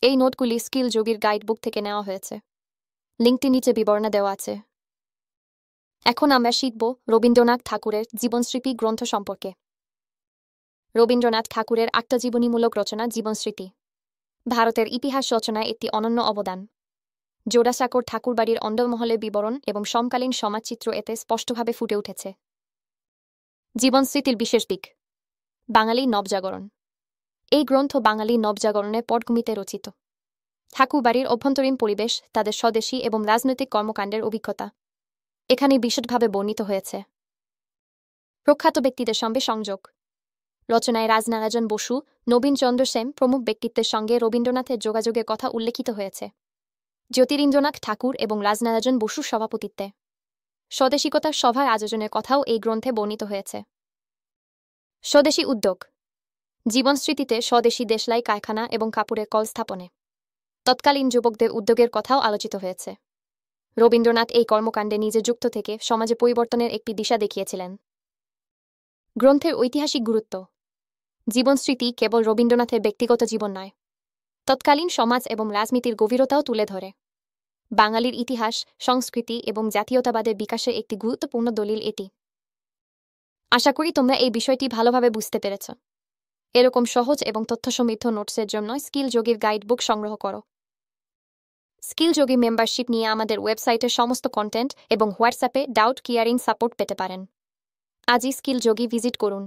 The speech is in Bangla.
এই নোটগুলি স্কিল যোগীর গাইডবুক থেকে নেওয়া হয়েছে। লিঙ্কটি নিচে বিবরণে দেওয়া আছে। এখন আমরা শিখব রবীন্দ্রনাথ ঠাকুরের জীবনস্মৃতি গ্রন্থ সম্পর্কে। রবীন্দ্রনাথ ঠাকুরের আত্মজীবনীমূলক রচনা জীবনস্মৃতি ভারতের ইতিহাস রচনায় একটি অনন্য অবদান। জোড়াসাঁকোর ঠাকুরবাড়ির অন্দরমহলের বিবরণ এবং সমকালীন সমাজচিত্র এতে স্পষ্টভাবে ফুটে উঠেছে। জীবনস্মৃতির বিশেষ দিক: বাঙালি নবজাগরণ। এই গ্রন্থ বাঙালি নবজাগরণের পটভূমিতে রচিত। ঠাকুরবাড়ির অভ্যন্তরীণ পরিবেশ, তাদের স্বদেশী এবং রাজনৈতিক কর্মকাণ্ডের অভিজ্ঞতা এখানে বিশদভাবে বর্ণিত হয়েছে। প্রখ্যাত ব্যক্তিদের সঙ্গে সংযোগ: রচনায় রাজনারায়ণ বসু, নবীনচন্দ্র সেন প্রমুখ ব্যক্তিত্বের সঙ্গে রবীন্দ্রনাথের যোগাযোগের কথা উল্লেখিত হয়েছে। জ্যোতিরিন্দ্রনাথ ঠাকুর এবং রাজনারায়ণ বসুর সভাপতিত্বে স্বদেশিকতার সভার আয়োজনের কথাও এই গ্রন্থে বর্ণিত হয়েছে। স্বদেশী উদ্যোগ: জীবনস্মৃতিতে স্বদেশী দেশলাই কারখানা এবং কাপড়ের কল স্থাপনে তৎকালীন যুবকদের উদ্যোগের কথাও আলোচিত হয়েছে। রবীন্দ্রনাথ এই কর্মকাণ্ডে নিজে যুক্ত থেকে সমাজে পরিবর্তনের একটি দিশা দেখিয়েছিলেন। গ্রন্থের ঐতিহাসিক গুরুত্ব: জীবনস্মৃতি কেবল রবীন্দ্রনাথের ব্যক্তিগত জীবন নয়, তৎকালীন সমাজ এবং রাজনীতির গভীরতাও তুলে ধরে। বাঙালির ইতিহাস, সংস্কৃতি এবং জাতীয়তাবাদের বিকাশের একটি গুরুত্বপূর্ণ দলিল এটি। আশা করি তোমরা এই বিষয়টি ভালোভাবে বুঝতে পেরেছ। এরকম সহজ এবং তথ্যসমৃদ্ধ নোটসের জন্য স্কিল যোগীর গাইডবুক সংগ্রহ করো। স্কিল যোগী মেম্বারশিপ নিয়ে আমাদের ওয়েবসাইটের সমস্ত কন্টেন্ট এবং হোয়াটসঅ্যাপে ডাউট ক্লিয়ারিং সাপোর্ট পেতে পারেন। আজই স্কিল যোগী ভিজিট করুন।